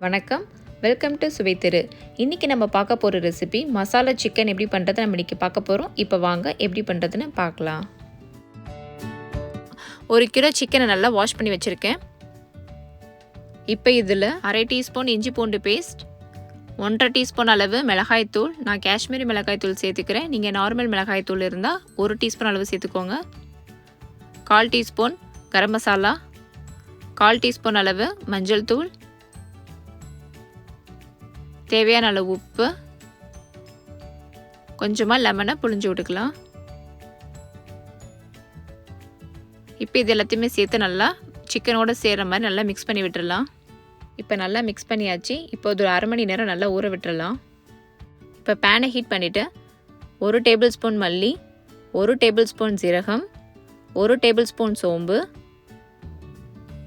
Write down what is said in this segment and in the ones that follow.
வணக்கம், welcome to சுவைத்திரு. இன்றைக்கி நம்ம பார்க்க போகிற ரெசிபி மசாலா சிக்கன் எப்படி பண்ணுறது நம்ம இன்றைக்கி பார்க்க போகிறோம். இப்போ வாங்க எப்படி பண்ணுறதுன்னு பார்க்கலாம். 1 கிலோ சிக்கனை நல்லா வாஷ் பண்ணி வச்சுருக்கேன். இப்போ இதில் 1/2 டீஸ்பூன் இஞ்சி பூண்டு பேஸ்ட், 1/2 டீஸ்பூன் அளவு மிளகாய்த்தூள், நான் காஷ்மீரி மிளகாய்த்தூள் சேர்த்துக்கிறேன். நீங்கள் நார்மல் மிளகாய்த்தூள் இருந்தால் 1 டீஸ்பூன் அளவு சேர்த்துக்கோங்க. 1/4 டீஸ்பூன் கரம் மசாலா, 1/4 டீஸ்பூன் அளவு மஞ்சள் தூள், தேவையான அளவு உப்பு, கொஞ்சமாக லெமனை புழிஞ்சு விட்டுக்கலாம். இப்போ இது எல்லாத்தையுமே சேர்த்து நல்லா சிக்கனோடு சேர்கிற மாதிரி நல்லா மிக்ஸ் பண்ணி விட்டுடலாம். இப்போ நல்லா மிக்ஸ் பண்ணியாச்சு. இப்போ ஒரு 1/2 மணி நேரம் நல்லா ஊற விட்டுடலாம். இப்போ பேனை ஹீட் பண்ணிவிட்டு 1 டேபிள் ஸ்பூன் மல்லி, 1 டேபிள் ஸ்பூன் சீரகம், 1 டேபிள் ஸ்பூன் சோம்பு,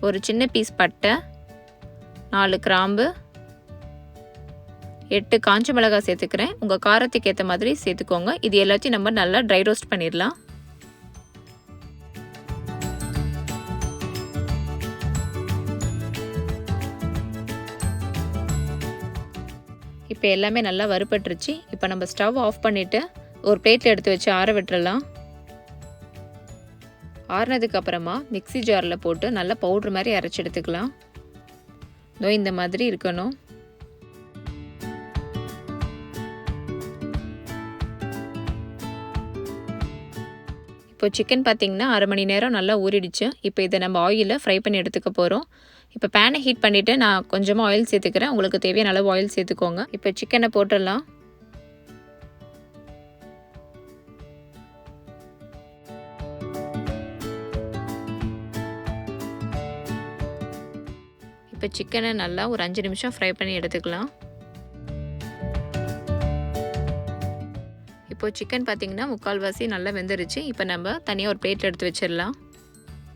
ஒரு சின்ன பீஸ் பட்டை, 4 கிராம்பு, 8 காஞ்ச மிளகாய் சேர்த்துக்கிறேன். உங்கள் காரத்துக்கு ஏற்ற மாதிரி சேர்த்துக்கோங்க. இது எல்லாத்தையும் நம்ம நல்லா ட்ரை ரோஸ்ட் பண்ணிடலாம். இப்போ எல்லாமே நல்லா வறுபட்டுருச்சு. இப்போ நம்ம ஸ்டவ் ஆஃப் பண்ணிவிட்டு ஒரு பிளேட்டில் எடுத்து வச்சு ஆற விட்டுறலாம். ஆறினதுக்கு அப்புறமா மிக்ஸி ஜாரில் போட்டு நல்லா பவுட்ரு மாதிரி அரைச்சி எடுத்துக்கலாம். இந்த மாதிரி இருக்கணும். இப்போ சிக்கன் பார்த்திங்கன்னா 1/2 மணி நேரம் நல்லா ஊறிடுச்சு. இப்போ இதை நம்ம ஆயிலில் ஃப்ரை பண்ணி எடுத்துக்க போகிறோம். இப்போ பேனை ஹீட் பண்ணிவிட்டு நான் கொஞ்சமாக ஆயில் சேர்த்துக்கிறேன். உங்களுக்கு தேவையான அளவு ஆயில் சேர்த்துக்கோங்க. இப்போ சிக்கனை போட்டுடலாம். இப்போ சிக்கனை நல்லா ஒரு 5 நிமிஷம் ஃப்ரை பண்ணி எடுத்துக்கலாம். இப்போ சிக்கன் பார்த்திங்கன்னா 3/4 நல்லா வெந்துருச்சு. இப்போ நம்ம தனியாக ஒரு பிளேட்டில் எடுத்து வச்சிடலாம்.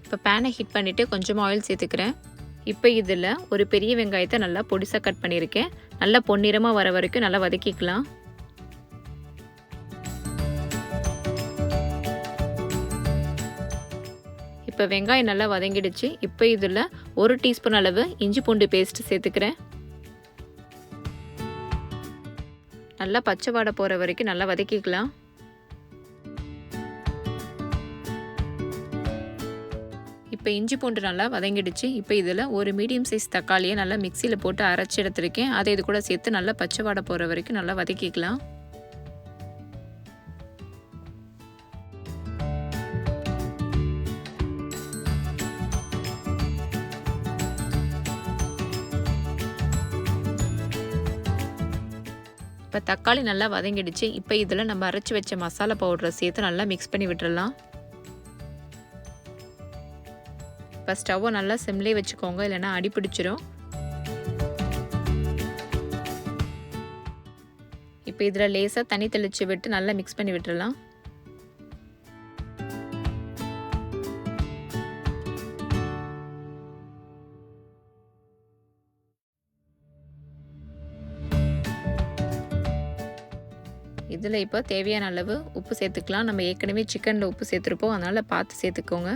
இப்போ பேனை ஹீட் பண்ணிவிட்டு கொஞ்சமாக ஆயில் சேர்த்துக்கிறேன். இப்போ இதில் ஒரு பெரிய வெங்காயத்தை நல்லா பொடிசாக கட் பண்ணியிருக்கேன். நல்லா பொன்னிறமாக வர வரைக்கும் நல்லா வதக்கிக்கலாம். இப்போ வெங்காயம் நல்லா வதங்கிடுச்சு. இப்போ இதில் 1 டீஸ்பூன் அளவு இஞ்சி பூண்டு பேஸ்ட் சேர்த்துக்கிறேன். நல்லா பச்சை வாடை போகிற வரைக்கும் நல்லா வதக்கிக்கலாம். இப்போ இஞ்சி பூண்டு நல்லா வதங்கிடுச்சு. இப்போ இதில் ஒரு மீடியம் சைஸ் தக்காளியை நல்லா மிக்சியில் போட்டு அரைச்சி எடுத்துருக்கேன். அதை இது கூட சேர்த்து நல்லா பச்சை வாடை போகிற வரைக்கும் நல்லா வதக்கிக்கலாம். இப்போ தக்காளி நல்லா வதங்கிடுச்சு. இப்போ இதில் நம்ம அரைச்சி வச்ச மசாலா பவுடரை சேர்த்து நல்லா மிக்ஸ் பண்ணி விட்டுடலாம். இப்போ ஸ்டவ்வை நல்லா சிம்லேயே வச்சுக்கோங்க, இல்லைன்னா அடி பிடிச்சிரும். இப்போ இதில் லேசாக தண்ணி தெளித்து விட்டு நல்லா மிக்ஸ் பண்ணி விட்டுடலாம். இதில் இப்போ தேவையான அளவு உப்பு சேர்த்துக்கலாம். நம்ம ஏற்கனவே சிக்கனில் உப்பு சேர்த்துருப்போம், அதனால் பார்த்து சேர்த்துக்கோங்க.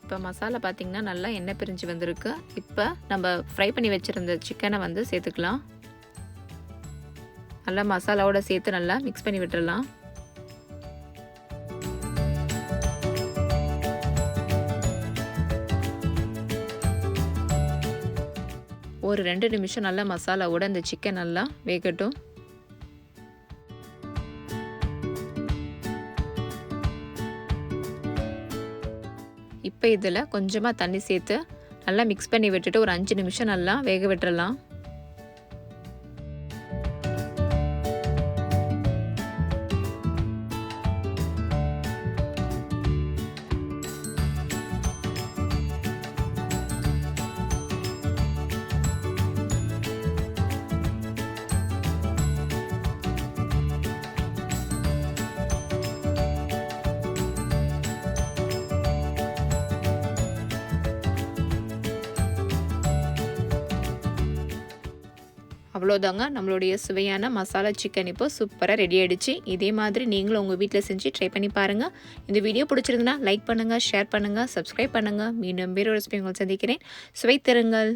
இப்போ மசாலா பார்த்திங்கன்னா நல்லா எண்ணெய் பிரிஞ்சு வந்திருக்கு. இப்போ நம்ம ஃப்ரை பண்ணி வச்சுருந்த சிக்கனை வந்து சேர்த்துக்கலாம். நல்லா மசாலாவோட சேர்த்து நல்லா மிக்ஸ் பண்ணி விட்டுடலாம். ஒரு 2 நிமிஷம் நல்லா மசாலாவோட இந்த சிக்கன் நல்லா வேகட்டும். இப்போ இதில் கொஞ்சமாக தண்ணி சேர்த்து நல்லா மிக்ஸ் பண்ணி விட்டுட்டு ஒரு 5 நிமிஷம் நல்லா வேக விட்டுறலாம். அவ்வளோதாங்க, நம்மளுடைய சுவையான மசாலா சிக்கன் இப்போ சூப்பராக ரெடி ஆகிடுச்சு. இதே மாதிரி நீங்களும் உங்கள் வீட்டில் செஞ்சு ட்ரை பண்ணி பாருங்கள். இந்த வீடியோ பிடிச்சிருந்துன்னா லைக் பண்ணுங்கள், ஷேர் பண்ணுங்கள், சப்ஸ்கிரைப் பண்ணுங்கள். மீண்டும் வேறு ஒரு ரெசிபி உங்களை சந்திக்கிறேன். சுவைத்திருங்கள்.